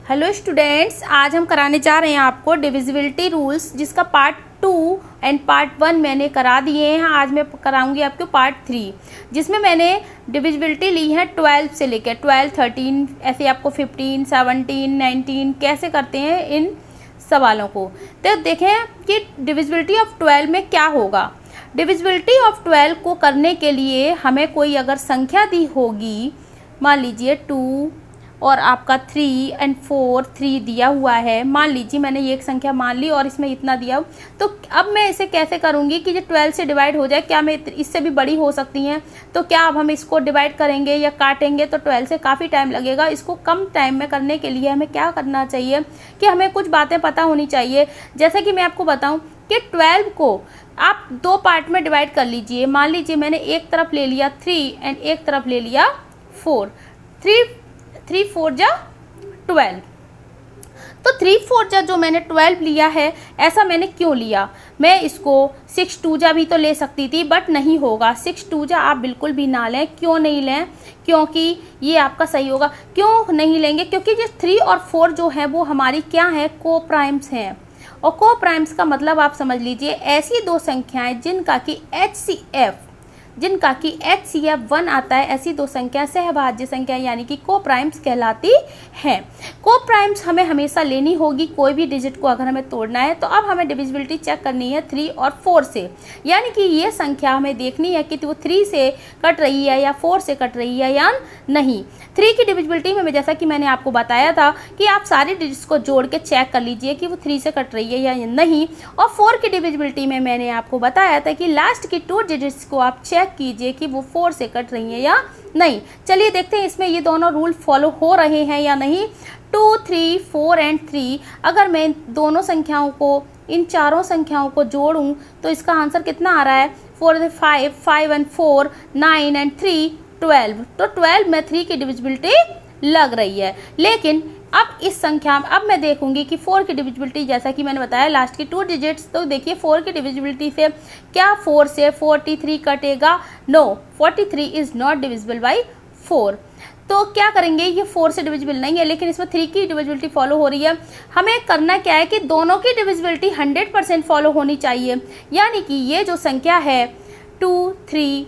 Hello students, आज हम कराने जा रहे हैं आपको डिविजिबिलिटी रूल्स, जिसका पार्ट 2 एंड पार्ट 1 मैंने करा दिए हैं। आज मैं कराऊंगी आपको पार्ट 3, जिसमें मैंने डिविजिबिलिटी ली है 12 से लेकर 12, 13, ऐसे आपको 15, 17, 19 कैसे करते हैं इन सवालों को। तो देखें कि डिविजिबिलिटी ऑफ 12 में क्या होगा। डिविजिबिलिटी ऑफ 12 को करने के लिए हमें कोई अगर संख्या दी होगी, मान लीजिए 2 और आपका 3 एंड 4, 3 दिया हुआ है। मान लीजिए मैंने ये एक संख्या मान ली और इसमें इतना दिया, तो अब मैं इसे कैसे करूँगी कि जो 12 से डिवाइड हो जाए। क्या मैं इससे भी बड़ी हो सकती हैं, तो क्या अब हम इसको डिवाइड करेंगे या काटेंगे तो 12 से काफ़ी टाइम लगेगा। इसको कम टाइम में करने के लिए हमें क्या करना चाहिए कि हमें कुछ बातें पता होनी चाहिए। जैसे कि मैं आपको बताऊँ कि 12 को आप 2 पार्ट में डिवाइड कर लीजिए। मान लीजिए मैंने एक तरफ ले लिया 3 एंड एक तरफ ले लिया 4। 3 4 जा 12, तो 3 4 जा जो मैंने 12 लिया है, ऐसा मैंने क्यों लिया। मैं इसको 6 2 जा भी तो ले सकती थी, बट नहीं होगा। 6 2 जा आप बिल्कुल भी ना लें। क्यों नहीं लें, क्योंकि ये आपका सही होगा। क्यों नहीं लेंगे, क्योंकि जो 3 और 4 जो है वो हमारी क्या है, को प्राइम्स हैं। और को प्राइम्स का मतलब आप समझ लीजिए ऐसी दो संख्याएं जिनका कि HCF 1 आता है, ऐसी दो संख्या सहभाज्य संख्या यानी कि को प्राइम्स कहलाती हैं। को प्राइम्स हमें हमेशा लेनी होगी कोई भी डिजिट को अगर हमें तोड़ना है। तो अब हमें डिविजिबिलिटी चेक करनी है 3 और 4 से, यानी कि ये संख्या हमें देखनी है कि वो 3 से कट रही है या 4 से कट रही है या नहीं। 3 की डिविजिबिलिटी में जैसा कि मैंने आपको बताया था कि आप सारे डिजिट्स को जोड़ के चेक कर लीजिए कि वो 3 से कट रही है या नहीं। और 4 की डिविजिबिलिटी में मैंने आपको बताया था कि लास्ट की 2 डिजिट्स को आप चेक कीजिए कि वो 4 से कट रही है या नहीं। चलिए देखते हैं इसमें ये दोनों रूल फॉलो हो रहे हैं या नहीं। 2, 3, 4 एंड 3, अगर मैं दोनों संख्याओं को, इन चारों संख्याओं को जोड़ूं तो इसका आंसर कितना आ रहा है, 4 5, 5 एंड 4, 9 एंड 3, 12। तो 12 में 3 की डिविजिबिलिटी लग रही है। लेकिन अब इस संख्या में अब मैं देखूंगी कि 4 की डिविजिबिलिटी, जैसा कि मैंने बताया लास्ट की 2 डिजिट्स, तो देखिए 4 की डिविजिबिलिटी से क्या 4 से 43 कटेगा। No, 43 is not divisible by 4। तो क्या करेंगे, ये 4 से डिविजिबल नहीं है, लेकिन इसमें 3 की डिविजिबिलिटी फॉलो हो रही है। हमें करना क्या है कि दोनों की डिविजिबिलिटी 100% फॉलो होनी चाहिए। यानी कि ये जो संख्या है 2 3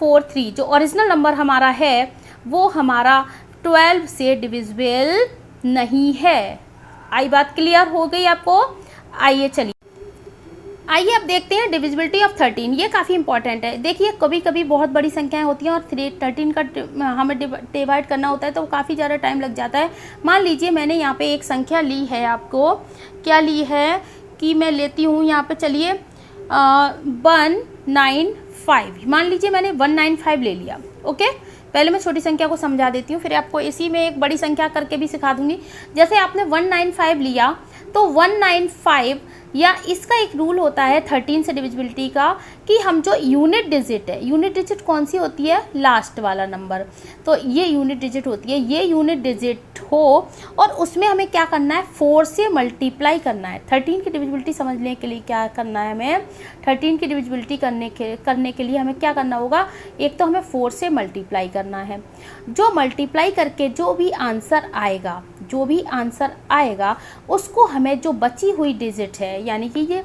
4 3, जो ओरिजिनल नंबर हमारा है वो हमारा 12 से डिविजिबल नहीं है। आई बात क्लियर हो गई आपको। आइए आइए अब देखते हैं डिविजिबिलिटी ऑफ 13। ये काफ़ी इंपॉर्टेंट है। देखिए कभी कभी बहुत बड़ी संख्याएं होती हैं और 13 का हमें डिवाइड करना होता है तो काफ़ी ज़्यादा टाइम लग जाता है। मान लीजिए मैंने यहाँ पे एक संख्या ली है, आपको क्या ली है कि मैं लेती हूँ यहाँ पे, चलिए 195। मान लीजिए मैंने 195 ले लिया। ओके, पहले मैं छोटी संख्या को समझा देती हूँ, फिर आपको इसी में एक बड़ी संख्या करके भी सिखा दूंगी। जैसे आपने 195 लिया तो 195, या इसका एक रूल होता है 13 से डिविजिबिलिटी का कि हम जो यूनिट डिजिट है, यूनिट डिजिट कौन सी होती है, लास्ट वाला नंबर, तो ये यूनिट डिजिट होती है। ये यूनिट डिजिट हो और उसमें हमें क्या करना है, 4 से मल्टीप्लाई करना है। 13 की डिविजिबिलिटी समझने के लिए क्या करना है हमें, 13 की डिविजिबिलिटी करने के लिए हमें क्या करना होगा, एक तो हमें 4 से मल्टीप्लाई करना है। जो मल्टीप्लाई करके जो भी आंसर आएगा उसको हमें जो बची हुई डिजिट है, यानी कि ये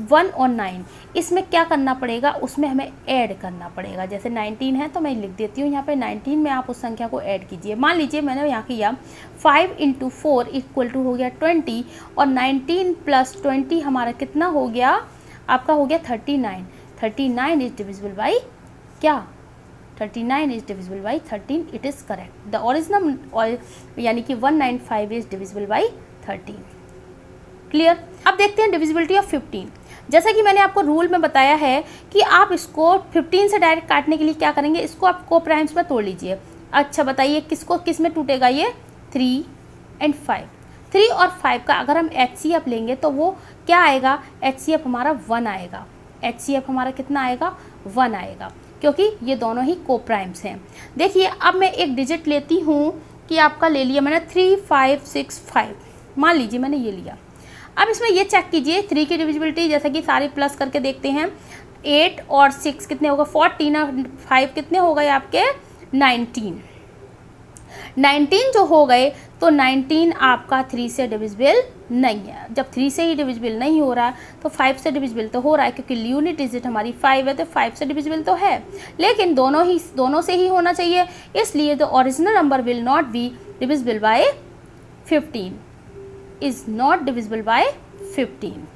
1 और 9, इसमें क्या करना पड़ेगा, उसमें हमें ऐड करना पड़ेगा। जैसे 19 है तो मैं लिख देती हूँ यहाँ पे 19 में आप उस संख्या को ऐड कीजिए। मान लीजिए मैंने यहाँ किया 5 × 4 इक्वल टू हो गया 20, और 19 + 20 हमारा कितना हो गया, आपका हो गया 39। 39 इज डिविजिबल बाई क्या, 39 is divisible by 13। It is correct. The original यानी कि 195 इज डिविजिबल बाई 13। क्लियर। अब देखते हैं डिविजिबिलिटी ऑफ 15। जैसा कि मैंने आपको रूल में बताया है कि आप इसको 15 से डायरेक्ट काटने के लिए क्या करेंगे, इसको आप को प्राइम्स में तोड़ लीजिए। अच्छा बताइए किस में टूटेगा ये, 3 एंड 5। 3 और 5 का अगर हम HCF लेंगे तो वो क्या आएगा, HCF हमारा 1 आएगा। HCF हमारा कितना आएगा, 1 आएगा, क्योंकि ये दोनों ही को प्राइम्स हैं। देखिए अब मैं एक डिजिट लेती हूँ कि आपका ले लिया मैंने 3565, मान लीजिए मैंने ये लिया। अब इसमें ये चेक कीजिए 3 की डिविजिबिलिटी, जैसे कि सारे प्लस करके देखते हैं। 8 और 6 कितने होगा, 14 और 5 कितने हो गए आपके, 19। 19 जो हो गए तो 19 आपका 3 से डिविजिबल नहीं है। जब 3 से ही डिविजिबल नहीं हो रहा है तो 5 से डिविजिबल तो हो रहा है, क्योंकि यूनिट डिजिट हमारी 5 है तो 5 से डिविजिबल तो है, लेकिन दोनों से ही होना चाहिए, इसलिए the original number will not be divisible by 15, is not divisible by 15।